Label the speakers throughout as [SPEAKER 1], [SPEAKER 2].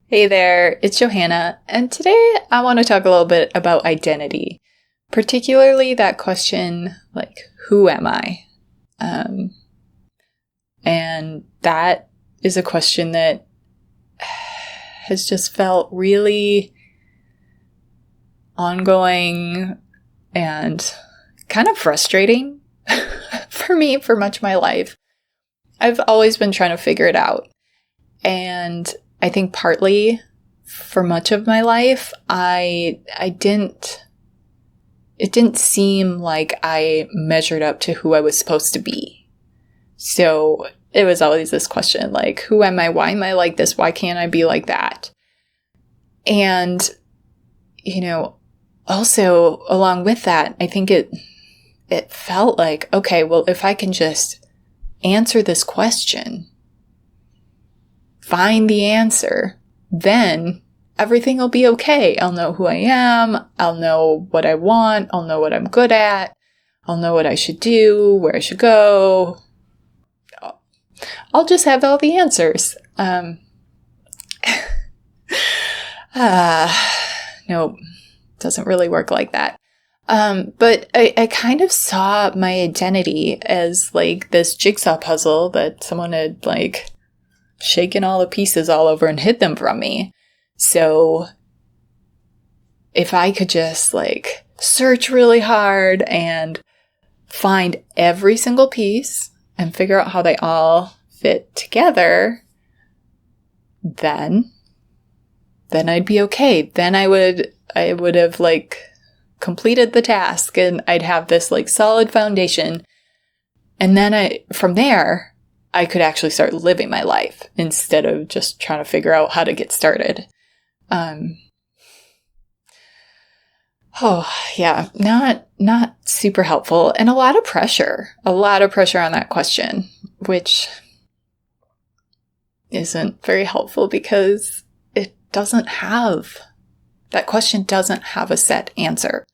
[SPEAKER 1] Hey there, it's Johanna, and today I want to talk a little bit about identity, particularly that question, like, who am I? And that is a question that has just felt really ongoing and kind of frustrating for me for much of my life. I've always been trying to figure it out, and I think partly for much of my life, it didn't seem like I measured up to who I was supposed to be. So it was always this question, like, who am I? Why am I like this? Why can't I be like that? And, also along with that, I think it felt like, okay, well, if I can just answer this question, find the answer, then everything will be okay. I'll know who I am. I'll know what I want. I'll know what I'm good at. I'll know what I should do, where I should go. I'll just have all the answers. Nope, doesn't really work like that. But I kind of saw my identity as like this jigsaw puzzle that someone had like shaken all the pieces all over and hid them from me. So if I could just like search really hard and find every single piece and figure out how they all fit together, then I'd be okay. Then I would have like completed the task and I'd have this like solid foundation. And then from there, I could actually start living my life instead of just trying to figure out how to get started. Not super helpful, and a lot of pressure on that question, which isn't very helpful because that question doesn't have a set answer.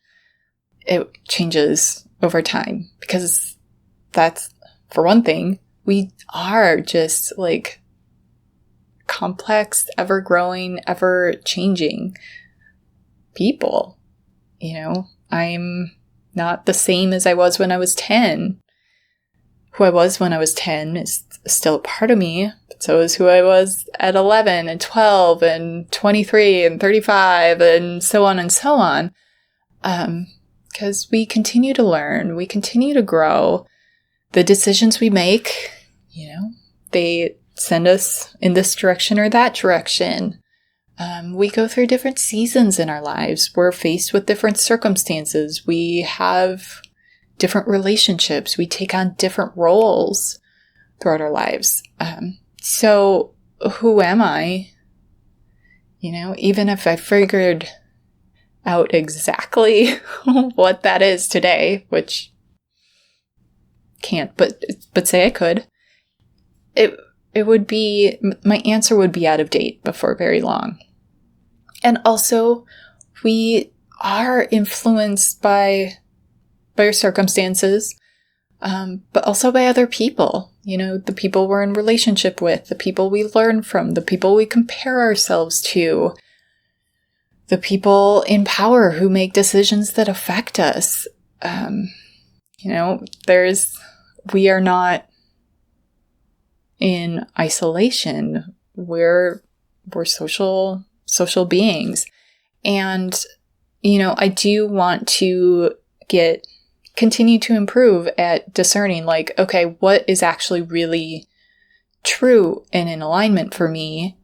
[SPEAKER 1] It changes over time because that's, for one thing, we are just like complex, ever-growing, ever-changing people. I'm not the same as I was when I was 10. Who I was when I was 10 is still a part of me, but so is who I was at 11 and 12 and 23 and 35 and so on and so on. Because we continue to learn, we continue to grow. The decisions we make, they send us in this direction or that direction. We go through different seasons in our lives. We're faced with different circumstances. We have different relationships. We take on different roles throughout our lives. So who am I? Even if I figured out exactly what that is today, which can't, but say I could, it would be, my answer would be out of date before very long. And also, we are influenced by our circumstances, but also by other people. The people we're in relationship with, the people we learn from, the people we compare ourselves to, the people in power who make decisions that affect us. We are not in isolation. We're social beings. And, I do want to continue to improve at discerning, like, okay, what is actually really true and in alignment for me?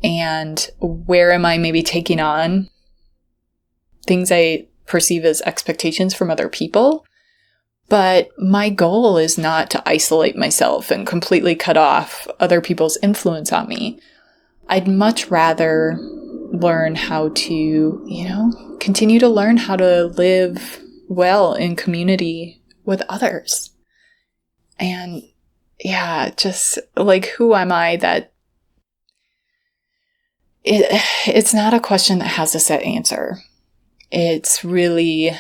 [SPEAKER 1] And where am I maybe taking on things I perceive as expectations from other people? But my goal is not to isolate myself and completely cut off other people's influence on me. I'd much rather learn how to, continue to learn how to live well in community with others. And just like, who am I? That it's not a question that has a set answer. It's really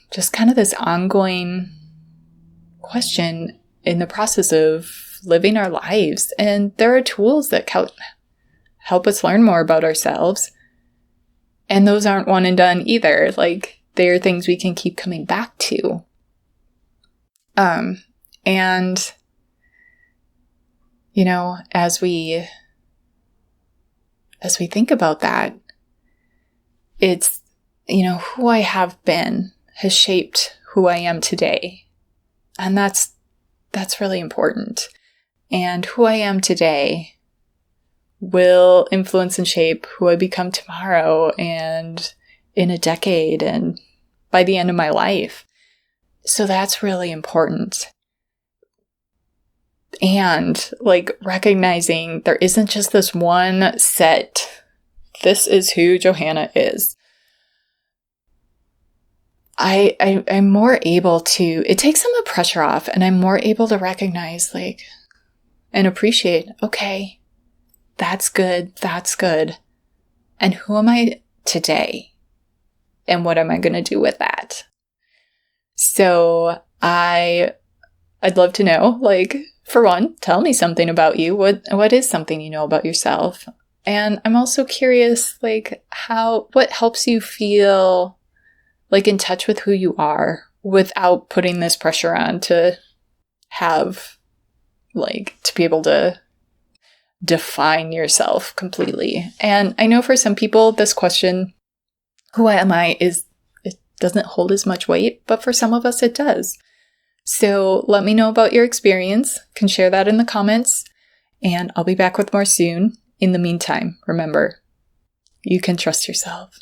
[SPEAKER 1] just kind of this ongoing question in the process of living our lives. And there are tools that help us learn more about ourselves. And those aren't one and done either. Like, they're things we can keep coming back to. And, you know, as we think about that, it's, you know, who I have been has shaped who I am today. And that's really important. And who I am today will influence and shape who I become tomorrow and in a decade and by the end of my life. So that's really important. And like recognizing there isn't just this one set, this is who Johanna is. I'm more able to, it takes some of the pressure off, and I'm more able to recognize like and appreciate, okay, that's good. And who am I today? And what am I going to do with that? So I'd love to know, like, for one, tell me something about you. What is something you know about yourself? And I'm also curious, like, what helps you feel like in touch with who you are without putting this pressure on to have, like, to be able to define yourself completely. And I know for some people, this question, who am I, it doesn't hold as much weight, but for some of us it does. So let me know about your experience. You can share that in the comments, and I'll be back with more soon. In the meantime, remember, you can trust yourself.